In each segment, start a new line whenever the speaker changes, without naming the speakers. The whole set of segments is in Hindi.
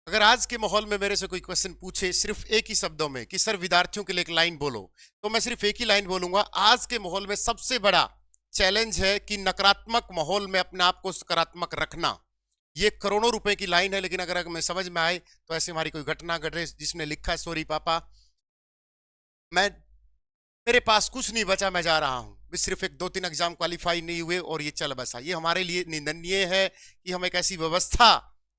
अगर आज के माहौल में मेरे से कोई क्वेश्चन पूछे सिर्फ एक ही शब्दों में कि सर विद्यार्थियों के लिए एक लाइन बोलो, तो मैं सिर्फ एक ही लाइन बोलूंगा। आज के माहौल में सबसे बड़ा चैलेंज है कि नकारात्मक माहौल में अपने आप को सकारात्मक रखना। ये करोड़ों रुपए की लाइन है, लेकिन अगर मैं समझ में आए तो ऐसे हमारी कोई घटना घट रही जिसने लिखा है, सॉरी पापा, मैं मेरे पास कुछ नहीं बचा, मैं जा रहा हूं, सिर्फ एक दो तीन एग्जाम क्वालिफाई नहीं हुए और ये चल बसा। ये हमारे लिए निंदनीय है कि हम एक ऐसी व्यवस्था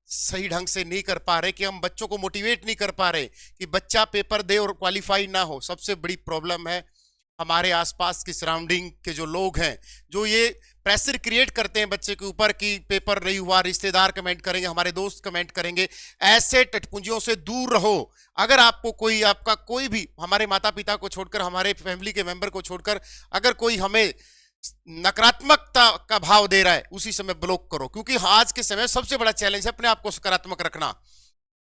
सही ढंग से नहीं कर पा रहे, कि हम बच्चों को मोटिवेट नहीं कर पा रहे कि बच्चा पेपर दे और क्वालिफाई ना हो। सबसे बड़ी प्रॉब्लम है हमारे आसपास की सराउंडिंग के जो लोग हैं, जो ये प्रेशर क्रिएट करते हैं बच्चे के ऊपर कि पेपर नहीं हुआ, रिश्तेदार कमेंट करेंगे, हमारे दोस्त कमेंट करेंगे। ऐसे टटपुंजियों से दूर रहो। अगर आपको कोई, आपका कोई भी, हमारे माता पिता को छोड़कर, हमारे फैमिली के मेंबर को छोड़कर, अगर कोई हमें नकारात्मकता का भाव दे रहा है, उसी समय ब्लॉक करो, क्योंकि आज के समय सबसे बड़ा चैलेंज है अपने आप को सकारात्मक रखना।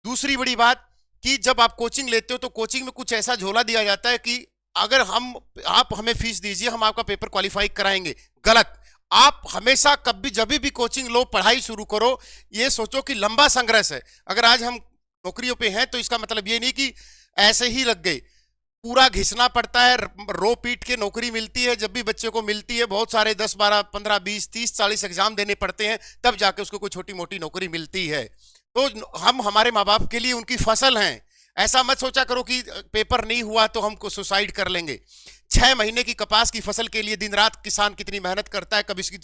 दूसरी बड़ी बात कि जब आप कोचिंग लेते हो तो कोचिंग में कुछ ऐसा झोला दिया जाता है कि अगर आप हमें फीस दीजिए, हम आपका पेपर क्वालिफाई कराएंगे। गलत। आप हमेशा कभी जब भी कोचिंग लो, पढ़ाई शुरू करो, ये सोचो कि लंबा संघर्ष है। अगर आज हम नौकरियों पे हैं तो इसका मतलब ये नहीं कि ऐसे ही लग गए, पूरा घिसना पड़ता है, रो पीट के नौकरी मिलती है। जब भी बच्चे को मिलती है, बहुत सारे 10 12 15 20 30 40 एग्जाम देने पड़ते हैं, तब जाके उसको कोई छोटी मोटी नौकरी मिलती है। तो हम हमारे माँ बाप के लिए उनकी फसल हैं। ऐसा मत सोचा करो कि पेपर नहीं हुआ तो हमको सुसाइड कर लेंगे। 6 महीने की कपास की फसल के लिए दिन रात किसान कितनी मेहनत करता है। कभी इसकी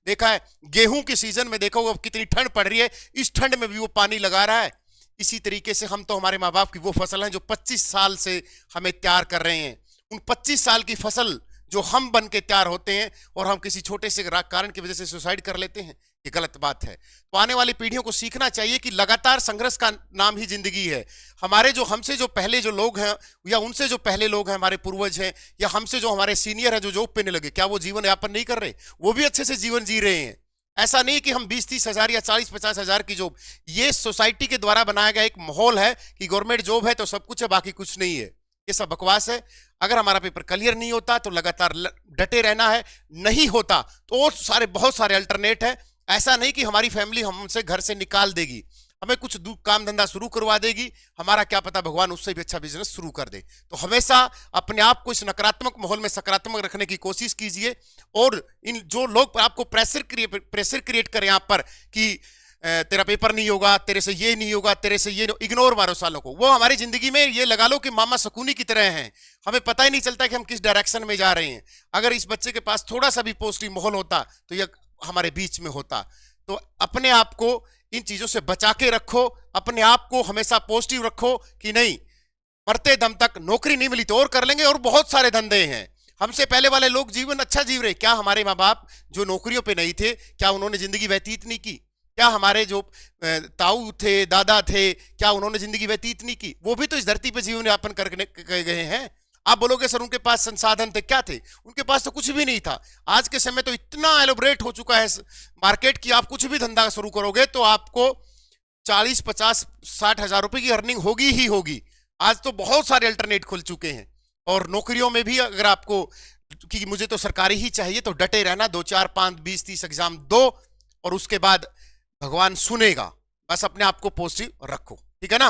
देखा है? गेहूं के सीजन में देखो अब कितनी ठंड पड़ रही है, इस ठंड में भी वो पानी लगा रहा है। इसी तरीके से हम तो हमारे माँ बाप की वो फसल हैं जो 25 साल से हमें तैयार कर रहे हैं। उन 25 साल की फसल जो हम बन के तैयार होते हैं और हम किसी छोटे से कारण की वजह से सुसाइड कर लेते हैं, ये गलत बात है। तो आने वाली पीढ़ियों को सीखना चाहिए कि लगातार संघर्ष का नाम ही जिंदगी है। हमारे जो हमसे जो पहले जो लोग हैं, या उनसे जो पहले लोग हैं, हमारे पूर्वज हैं, या हमसे जो हमारे सीनियर है जो जॉब पे नहीं लगे, क्या वो जीवन यापन नहीं कर रहे? वो भी अच्छे से जीवन जी रहे हैं। ऐसा नहीं कि हम 20-30 हजार या 40-50 हजार की जॉब, ये सोसाइटी के द्वारा बनाया गया एक माहौल है कि गवर्नमेंट जॉब है तो सब कुछ है, बाकी कुछ नहीं है। ये सब बकवास है। अगर हमारा पेपर क्लियर नहीं होता तो लगातार डटे रहना है, नहीं होता तो और बहुत सारे अल्टरनेट है। ऐसा नहीं कि हमारी फैमिली हमसे घर से निकाल देगी, हमें कुछ काम धंधा शुरू करवा देगी, हमारा क्या पता भगवान उससे भी अच्छा बिजनेस शुरू कर दे। तो हमेशा अपने आप को इस नकारात्मक माहौल में सकारात्मक रखने की कोशिश कीजिए। और इन जो लोग आपको प्रेशर क्रिएट करें यहाँ पर कि तेरा पेपर नहीं होगा, तेरे से ये नहीं होगा, तेरे से ये, इग्नोर मारो सालों को। वो हमारी जिंदगी में ये लगा लो कि मामा सकूनी की तरह हैं, हमें पता ही नहीं चलता कि हम किस डायरेक्शन में जा रहे हैं। अगर इस बच्चे के पास थोड़ा सा भी पॉजिटिव माहौल होता तो ये हमारे बीच में होता। तो अपने आप को इन चीजों से बचा के रखो, अपने आप को हमेशा पॉजिटिव रखो कि नहीं, मरते दम तक नौकरी नहीं मिली तो और कर लेंगे, और बहुत सारे धंधे हैं। हमसे पहले वाले लोग जीवन अच्छा जीव रहे। क्या हमारे माँ बाप जो नौकरियों पे नहीं थे, क्या उन्होंने जिंदगी व्यतीत नहीं की? क्या हमारे जो ताऊ थे, दादा थे, क्या उन्होंने जिंदगी व्यतीत नहीं की? वो भी तो इस धरती पे जीवन यापन करके गए हैं। आप बोलोगे सर उनके पास संसाधन थे, क्या थे? उनके पास तो कुछ भी नहीं था। आज के समय तो इतना एलोबरेट हो चुका है मार्केट की, आप कुछ भी धंधा शुरू करोगे तो आपको 40-50-60 हजार रुपए की अर्निंग होगी ही होगी। आज तो बहुत सारे अल्टरनेट खुल चुके हैं। और नौकरियों में भी अगर आपको कि मुझे तो सरकारी ही चाहिए, तो डटे रहना, 2 4 5 20 30 एग्जाम दो, और उसके बाद भगवान सुनेगा। बस अपने आप को पॉजिटिव रखो, ठीक है ना?